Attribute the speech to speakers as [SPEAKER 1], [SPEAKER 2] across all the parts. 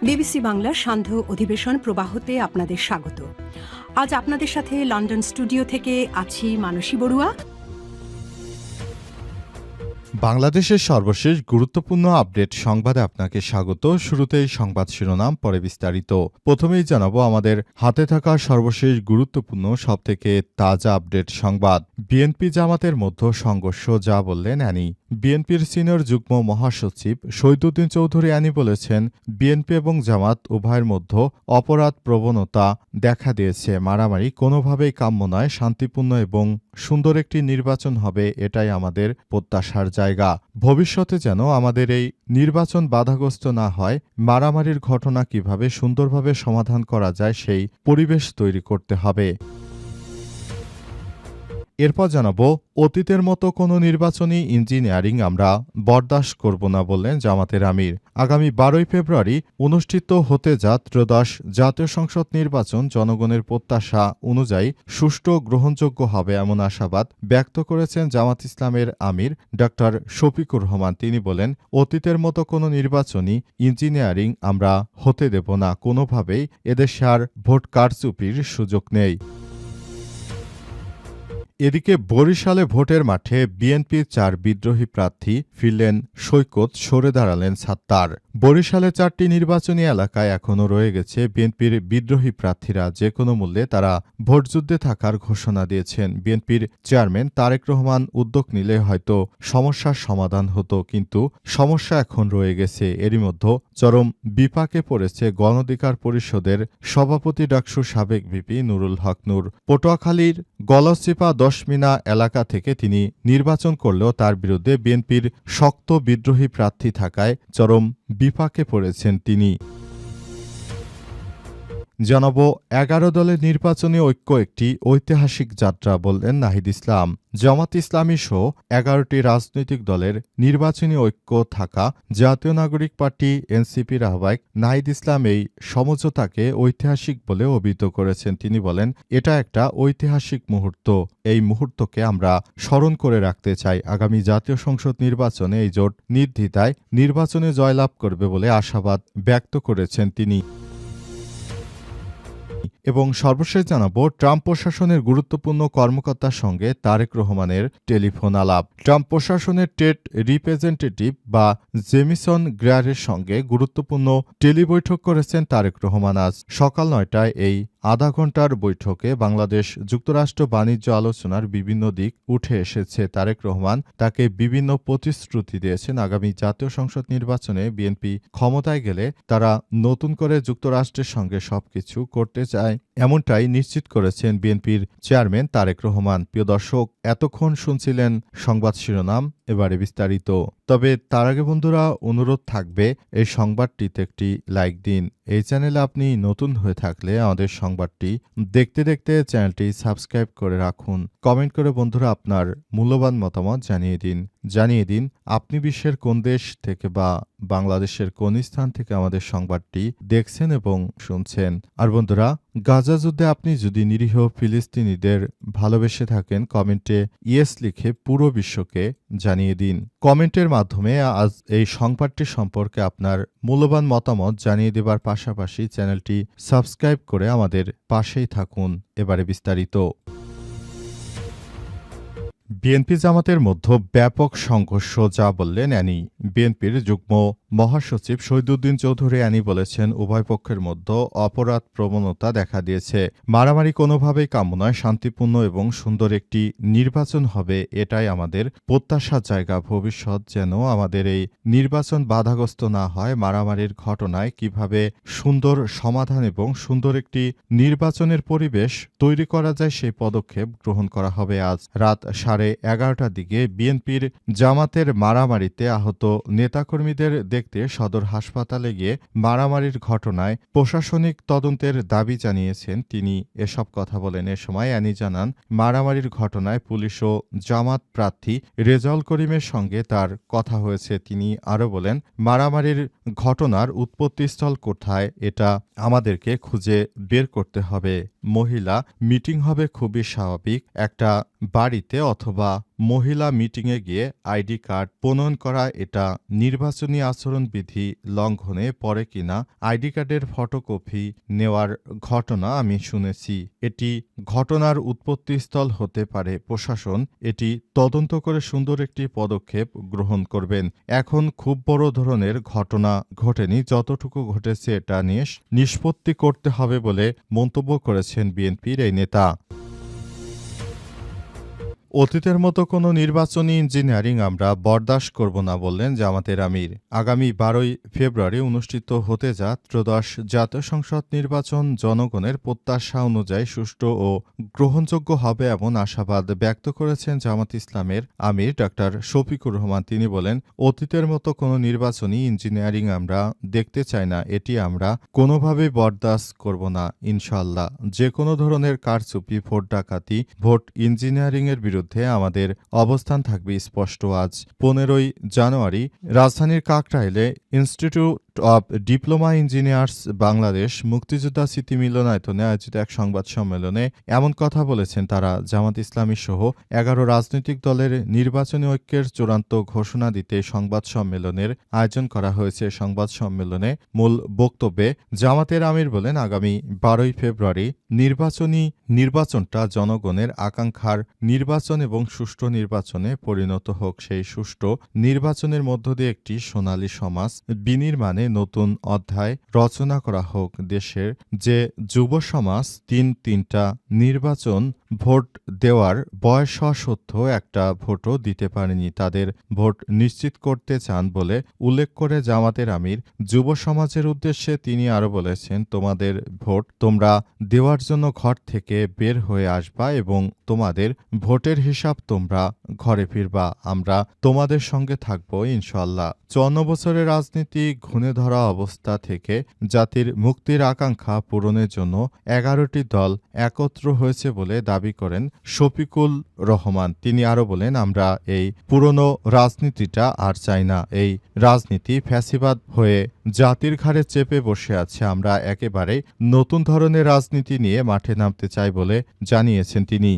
[SPEAKER 1] BBC বাংলার সান্ধ্য অধিবেশন প্রবাহতে আপনাদের স্বাগত। আজ আপনাদের সাথে লন্ডন স্টুডিও থেকে আছি মানসী বড়ুয়া।
[SPEAKER 2] বাংলাদেশের সর্বশেষ গুরুত্বপূর্ণ আপডেট সংবাদে আপনাকে স্বাগত। শুরুতেই সংবাদ শিরোনাম, পরে বিস্তারিত। প্রথমেই জানাবো আমাদের হাতে থাকা সর্বশেষ গুরুত্বপূর্ণ সবথেকে তাজা আপডেট সংবাদ। বিএনপি জামাতের মধ্যে সংঘর্ষ, যা বললেন অ্যানি। বিএনপির সিনিয়র যুগ্ম মহাসচিব শহীদুদ্দিন চৌধুরী অ্যানি বলেছেন, বিএনপি এবং জামাত উভয়ের মধ্যে অপরাধ প্রবণতা দেখা দিয়েছে। মারামারি কোনোভাবেই কাম্য নয়। শান্তিপূর্ণ এবং সুন্দর একটি নির্বাচন হবে, এটাই আমাদের প্রত্যাশার জায়গা। ভবিষ্যতে যেন আমাদের এই নির্বাচন বাধাগ্রস্ত না হয়, মারামারির ঘটনা কিভাবে সুন্দরভাবে সমাধান করা যায় সেই পরিবেশ তৈরি করতে হবে। এরপর জানাবো, অতীতের মতো কোনো নির্বাচনী ইঞ্জিনিয়ারিং আমরা বরদাস্ত করব না, বললেন জামাতের আমির। আগামী 12 ফেব্রুয়ারি অনুষ্ঠিত হতে যা ত্রয়োদশ জাতীয় সংসদ নির্বাচন জনগণের প্রত্যাশা অনুযায়ী সুষ্ঠু গ্রহণযোগ্য হবে, এমন আশাবাদ ব্যক্ত করেছেন জামাত ইসলামের আমির ড শফিকুর রহমান। তিনি বলেন, অতীতের মতো কোনো নির্বাচনী ইঞ্জিনিয়ারিং আমরা হতে দেব না। কোনোভাবেই এদেশে আর ভোট কারচুপির সুযোগ নেই। এদিকে বরিশালে ভোটের মাঠে বিএনপির 4 বিদ্রোহী প্রার্থী ফিরলেন সৈকত, সরে দাঁড়ালেন সাত্তার। বরিশালে 4টি নির্বাচনী এলাকায় এখনও রয়ে গেছে বিএনপির বিদ্রোহী প্রার্থীরা। যে কোনো মূল্যে তারা ভোটযুদ্ধে থাকার ঘোষণা দিয়েছেন। বিএনপির চেয়ারম্যান তারেক রহমান উদ্যোগ নিলে হয়তো সমস্যার সমাধান হতো, কিন্তু সমস্যা এখন রয়ে গেছে। এরই মধ্যে চরম বিপাকে পড়েছে গণ অধিকার পরিষদের সভাপতি ডাকসু সাবেক ভিপি নুরুল হক নূর। পটুয়াখালীর গলচিপা 10 মিনা এলাকা থেকে তিনি নির্বাচন করলেও তার বিরুদ্ধে বিএনপির শক্ত বিদ্রোহী প্রার্থী থাকায় চরম বিপাকে পড়েছেন তিনি। জানাবো, 11 দলের নির্বাচনী ঐক্য একটি ঐতিহাসিক যাত্রা, বললেন নাহিদ ইসলাম। জামাত ইসলামী সহ 11টি রাজনৈতিক দলের নির্বাচনী ঐক্য থাকা জাতীয় নাগরিক পার্টি এনসিপির আহ্বায়ক নাহিদ ইসলাম এই সমঝোতাকে ঐতিহাসিক বলে অভিহিত করেছেন। তিনি বলেন, এটা একটা ঐতিহাসিক মুহূর্ত। এই মুহূর্তকে আমরা স্মরণ করে রাখতে চাই। আগামী জাতীয় সংসদ নির্বাচনে এই জোট নির্দ্বিধায় নির্বাচনে জয়লাভ করবে বলে আশাবাদ ব্যক্ত করেছেন তিনি। এবং সর্বশেষ জানাবো, ট্রাম্প প্রশাসনের গুরুত্বপূর্ণ কর্মকর্তার সঙ্গে তারেক রহমানের টেলিফোন আলাপ। ট্রাম্প প্রশাসনের ট্রেড রিপ্রেজেন্টেটিভ বা জেমিসন গ্রেয়ারের সঙ্গে গুরুত্বপূর্ণ টেলিবৈঠক করেছেন তারেক রহমান। আজ সকাল 9টায় এই আধা ঘণ্টার বৈঠকে বাংলাদেশ যুক্তরাষ্ট্র বাণিজ্য আলোচনার বিভিন্ন দিক উঠে এসেছে। তারেক রহমান তাকে বিভিন্ন প্রতিশ্রুতি দিয়েছেন। আগামী জাতীয় সংসদ নির্বাচনে বিএনপি ক্ষমতায় গেলে তারা নতুন করে যুক্তরাষ্ট্রের সঙ্গে সবকিছু করতে চায়, এমনটাই নিশ্চিত করেছেন বিএনপির চেয়ারম্যান তারেক রহমান। প্রিয় দর্শক, এতক্ষণ শুনছিলেন সংবাদ শিরোনাম, এবারে বিস্তারিত। তবে তার আগে বন্ধুরা, অনুরোধ থাকবে এই সংবাদটিতে একটি লাইক দিন। এই চ্যানেলে আপনি নতুন হয়ে থাকলে আমাদের সংবাদটি দেখতে দেখতে চ্যানেলটি সাবস্ক্রাইব করে রাখুন। কমেন্ট করে বন্ধুরা আপনার মূল্যবান মতামত জানিয়ে দিন আপনি বিশ্বের কোন দেশ থেকে বা বাংলাদেশের কোন স্থান থেকে আমাদের সংবাদটি দেখছেন এবং শুনছেন। আর বন্ধুরা, গাজা যুদ্ধে আপনি যদি নিরীহ ফিলিস্তিনিদের ভালোবেসে থাকেন, কমেন্টে ইয়েস লিখে পুরো বিশ্বকে জানিয়ে দিন। কমেন্টের মাধ্যমে আজ এই সংবাদটি সম্পর্কে আপনার মূল্যবান মতামত জানিয়ে দেবার পাশাপাশি চ্যানেলটি সাবস্ক্রাইব করে আমাদের পাশেই থাকুন। এবারে বিস্তারিত। বিএনপি জামাতের মধ্যে ব্যাপক সংঘর্ষ, যা বললেন অ্যানি। বিএনপির যুগ্ম মহাসচিব শহীদুদ্দিন চৌধুরী অ্যানি বলেছেন, উভয় পক্ষের মধ্যে অপরাধ প্রবণতা দেখা দিয়েছে। মারামারি কোনোভাবেই কাম্য নয়। শান্তিপূর্ণ এবং সুন্দর একটি নির্বাচন হবে, এটাই আমাদের প্রত্যাশার জায়গা। ভবিষ্যৎ যেন আমাদের এই নির্বাচন বাধাগ্রস্ত না হয়, মারামারির ঘটনায় কিভাবে সুন্দর সমাধান এবং সুন্দর একটি নির্বাচনের পরিবেশ তৈরি করা যায় সেই পদক্ষেপ গ্রহণ করা হবে। আজ রাত 11:30টার দিকে বিএনপির জামাতের মারামারিতে আহত নেতাকর্মীদের দেখতে সদর হাসপাতালে গিয়ে মারামারির ঘটনায় প্রশাসনিক তদন্তের দাবি জানিয়েছেন তিনি। এসব কথা বলেন। এ সময় অ্যানি জানান, মারামারির ঘটনায় পুলিশ ও জামাত প্রার্থী রেজাউল করিমের সঙ্গে তার কথা হয়েছে। তিনি আরও বলেন, মারামারির ঘটনার উৎপত্তিস্থল কোথায় এটা আমাদেরকে খুঁজে বের করতে হবে। মহিলা মিটিং হবে খুবই স্বাভাবিক। একটা বাড়িতে অথবা মহিলা মিটিংয়ে গিয়ে আইডি কার্ড প্রণয়ন করা এটা নির্বাচনী আচরণবিধি লঙ্ঘনে পড়ে কিনা আইডি কার্ডের ফটোকপি নেওয়ার ঘটনা আমি শুনেছি। এটি ঘটনার উৎপত্তিস্থল হতে পারে। প্রশাসন এটি তদন্ত করে সুন্দর একটি পদক্ষেপ গ্রহণ করবেন। এখন খুব বড় ধরনের ঘটনা ঘটেনি, যতটুকু ঘটেছে এটা নিয়ে নিষ্পত্তি করতে হবে বলে মন্তব্য করেছেন বিএনপির এই নেতা। অতীতের মতো কোনো নির্বাচনী ইঞ্জিনিয়ারিং আমরা বরদাস্ত করব না, বললেন জামাতের আমির। আগামী 12ই ফেব্রুয়ারি অনুষ্ঠিত হতে যা ত্রয়োদশ জাতীয় সংসদ নির্বাচন জনগণের প্রত্যাশা অনুযায়ী সুষ্ঠু ও গ্রহণযোগ্য হবে এমন আশাবাদ ব্যক্ত করেছেন জামাত ইসলামের আমির ডাক্তার শফিকুর রহমান। তিনি বলেন, অতীতের মতো কোনো নির্বাচনী ইঞ্জিনিয়ারিং আমরা দেখতে চাই না, এটি আমরা কোনোভাবেই বরদাস্ত করব না ইনশাআল্লাহ। যে কোনো ধরনের কারচুপি, ভোট ডাকাতি, ভোট ইঞ্জিনিয়ারিংয়ের বিরুদ্ধে আমাদের অবস্থান থাকবে স্পষ্ট। আজ 15ই জানুয়ারি রাজধানীর কাকরাইলে institute of diploma engineers Bangladesh মুক্তিযোদ্ধা স্মৃতি মিলনায়তনে আয়োজিত এক সংবাদ সম্মেলনে এমন কথা বলেছেন তারা। জামাত ইসলামী সহ 11 রাজনৈতিক দলের নির্বাচনী ঐক্যের চূড়ান্ত ঘোষণা দিতে সংবাদ সম্মেলনের আয়োজন করা হয়েছে। সংবাদ সম্মেলনে মূল বক্তব্যে জামাতের আমির বলেন, আগামী 12ই ফেব্রুয়ারি নির্বাচনটা জনগণের আকাঙ্ক্ষার নির্বাচন এবং সুষ্ঠু নির্বাচনে পরিণত হোক। সেই সুষ্ঠু নির্বাচনের মধ্য দিয়ে একটি সোনালী সমাজ বিনির্মাণে নতুন অধ্যায় রচনা করা হোক। দেশের যে যুব সমাজ তিনটা নির্বাচন ভোট দেওয়ার বয়স হওয়া সত্ত্বেও একটা ভোটও দিতে পারেনি, তাদের ভোট নিশ্চিত করতে চান বলে উল্লেখ করে জামাতের আমির যুব সমাজের উদ্দেশ্যে তিনি আরও বলেছেন, তোমাদের ভোট তোমরা দেওয়ার জন্য ঘর থেকে বের হয়ে আসবা এবং তোমাদের ভোটের হিসাব তোমরা ঘরে ফিরবা। আমরা তোমাদের সঙ্গে থাকবো ইনশাআল্লাহ। 54 বছরের রাজনীতি ঘুণে ধরা অবস্থা থেকে জাতির মুক্তির আকাঙ্ক্ষা পূরণের জন্য 11টি দল একত্র হয়েছে বলে দাবি করেন শফিকুল রহমান। তিনি আরও বলেন, আমরা এই পুরনো রাজনীতিটা আর চাই না। এই রাজনীতি ফ্যাসিবাদ হয়ে জাতির ঘাড়ে চেপে বসে আছে। আমরা একেবারে নতুন ধরনের রাজনীতি নিয়ে মাঠে নামতে চাই বলে জানিয়েছেন তিনি।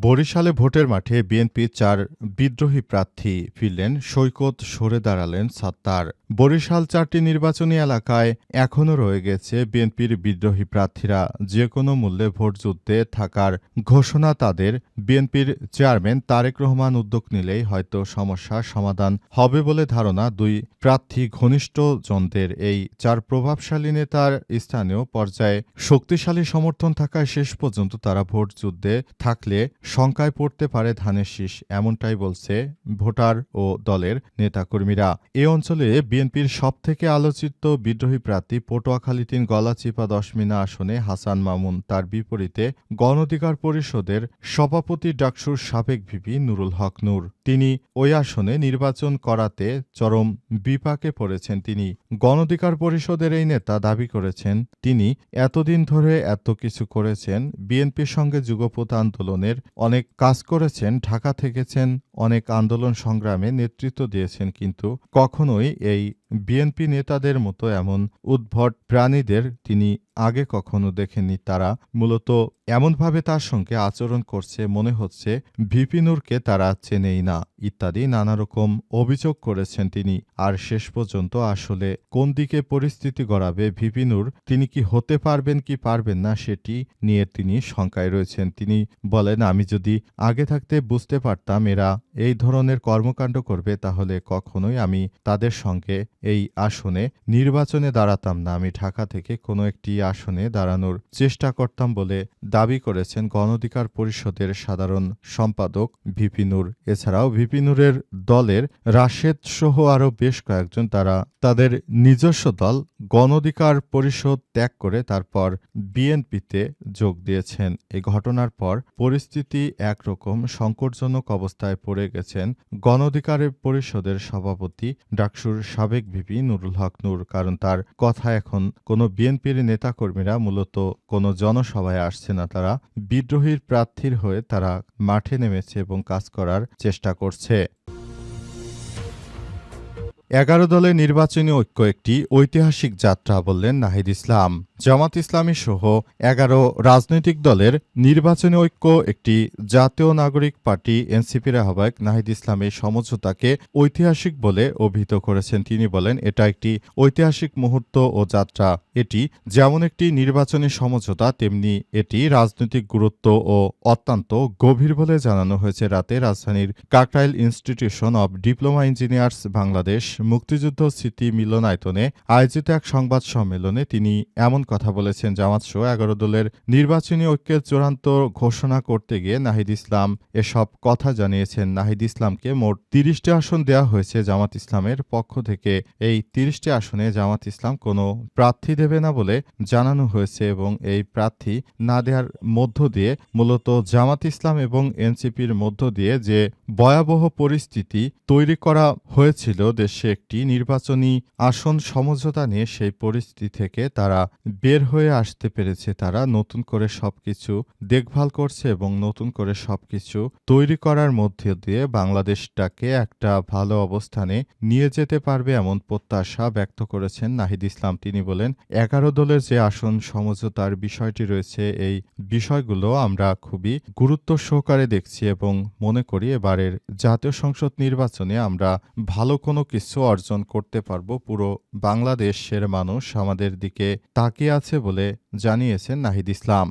[SPEAKER 2] বরিশালে ভোটের মাঠে বিএনপির 4 বিদ্রোহী প্রার্থী ফিরলেন, সৈকত সরে দাঁড়ালেন সাত্তার। বরিশাল 4টি নির্বাচনী এলাকায় এখনও রয়ে গেছে বিএনপির বিদ্রোহী প্রার্থীরা। যে কোনো মূল্যে ভোটযুদ্ধে থাকার ঘোষণা তাদের। বিএনপির চেয়ারম্যান তারেক রহমান উদ্যোগ নিলেই হয়তো সমস্যার সমাধান হবে বলে ধারণা দুই প্রার্থী ঘনিষ্ঠজনদের। এই 4 প্রভাবশালী নেতার স্থানীয় পর্যায়ে শক্তিশালী সমর্থন থাকায় শেষ পর্যন্ত তারা ভোটযুদ্ধে থাকলে শঙ্কায় পড়তে পারে ধানের শীষ, এমনটাই বলছে ভোটার ও দলের নেতাকর্মীরা। এ অঞ্চলে বিএনপির সবথেকে আলোচিত বিদ্রোহী প্রার্থী পটুয়াখালী 3 গলাচিপা 10 মিনা আসনে হাসান মামুন। তার বিপরীতে গণ অধিকার পরিষদের সভাপতি ডাকসুর সাবেক ভিপি নুরুল হক নূর। তিনি ওই আসনে নির্বাচন করাতে চরম বিপাকে পড়েছেন। তিনি গণ অধিকার পরিষদের এই নেতা দাবি করেছেন, তিনি এতদিন ধরে এত কিছু করেছেন, বিএনপির সঙ্গে যুগপৎ আন্দোলনের অনেক কাজ করেছেন, ঢাকা থেকেছেন, অনেক আন্দোলন সংগ্রামে নেতৃত্ব দিয়েছেন, কিন্তু কখনোই এই বিএনপি নেতাদের মতো এমন উদ্ভট প্রাণীদের তিনি আগে কখনো দেখেননি। তারা মূলত এমনভাবে তার সঙ্গে আচরণ করছে, মনে হচ্ছে ভিপি নূরকে তারা চেনেই না, ইত্যাদি নানা রকম অভিযোগ করেছেন তিনি। আর শেষ পর্যন্ত আসলে কোন দিকে পরিস্থিতি গড়াবে ভিপি নূর, তিনি কি হতে পারবেন কি পারবেন না সেটি নিয়ে তিনি শঙ্কায় রয়েছেন। তিনি বলেন, আমি যদি আগে থাকতে বুঝতে পারতাম এরা এই ধরনের কর্মকাণ্ড করবে, তাহলে কখনোই আমি তাদের সঙ্গে এই আসনে নির্বাচনে দাঁড়াতাম না। আমি ঢাকা থেকে কোনো একটি আসনে দাঁড়ানোর চেষ্টা করতাম বলে দাবি করেছেন গণ অধিকার পরিষদের সাধারণ সম্পাদক ভিপি নূর। এছাড়াও ভিপি নূরের দলের রাশেদ সহ আরও বেশ কয়েকজন তারা তাদের নিজস্ব দল গণ অধিকার পরিষদ ত্যাগ করে তারপর বিএনপিতে যোগ দিয়েছেন। এই ঘটনার পর পরিস্থিতি একরকম সংকটজনক অবস্থায় পড়ে গেছেন গণ অধিকার পরিষদের সভাপতি ডাকসুর সাবেক ভিপি নুরুল হক নূর। কারণ তার কথা, এখন কোনো বিএনপির নেতাকর্মীরা মূলত কোনো জনসভায় আসছে না, তারা বিদ্রোহীর প্রার্থীর হয়ে তারা মাঠে নেমেছে এবং কাজ করার চেষ্টা করছে। 11 দলের নির্বাচনী ঐক্য একটি ঐতিহাসিক যাত্রা, বললেন নাহিদ ইসলাম। জামাত ইসলামী সহ ১১ রাজনৈতিক দলের নির্বাচনী ঐক্য একটি জাতীয় নাগরিক পার্টি এনসিপির আহ্বায়ক নাহিদ ইসলাম এই সমঝোতাকে ঐতিহাসিক বলে অভিহিত করেছেন। তিনি বলেন, এটা একটি ঐতিহাসিক মুহূর্ত ও যাত্রা। এটি যেমন একটি নির্বাচনী সমঝোতা, তেমনি এটি রাজনৈতিক গুরুত্ব ও অত্যন্ত গভীর বলে জানানো হয়েছে। রাতে রাজধানীর Kakrail institution of diploma engineers Bangladesh মুক্তিযুদ্ধ স্মৃতি মিলনায়তনে আয়োজিত এক সংবাদ সম্মেলনে তিনি এমন কথা বলেছেন। জামাতসহ ১১ দলের নির্বাচনী ঐক্যের চূড়ান্ত ঘোষণা করতে গিয়ে নাহিদ ইসলাম এসব কথা জানিয়েছেন। নাহিদ ইসলামকে মোট ৩০টি আসন দেওয়া হয়েছে জামাত ইসলামের পক্ষ থেকে। এই ৩০টি আসনে জামাত ইসলাম কোনো প্রার্থী দেবে না বলে জানানো হয়েছে এবং এই প্রার্থী না দেওয়ার মধ্য দিয়ে মূলত জামাত ইসলাম এবং এনসিপির মধ্য দিয়ে যে ভয়াবহ পরিস্থিতি তৈরি করা হয়েছিল দেশে একটি নির্বাচনী আসন সমঝোতা নিয়ে, সেই পরিস্থিতি থেকে তারা বের হয়ে আসতে পেরেছে। তারা নতুন করে সবকিছু দেখভাল করছে এবং নতুন করে সবকিছু তৈরি করার মধ্যে দিয়ে বাংলাদেশটাকে একটা ভালো অবস্থানে নিয়ে যেতে পারবে এমন প্রত্যাশা ব্যক্ত করেছেন নাহিদ ইসলাম। তিনি বলেন, ১১ দলের যে আসন সমঝোতার বিষয়টি রয়েছে, এই বিষয়গুলো আমরা খুবই গুরুত্ব সহকারে দেখছি এবং মনে করি এবারের জাতীয় সংসদ নির্বাচনে আমরা ভালো কোনো কিছু অর্জন করতে পারবো। পুরো বাংলাদেশের মানুষ আমাদের দিকে তাকিয়ে আছে বলে জানিয়েছেন নাহিদ ইসলাম।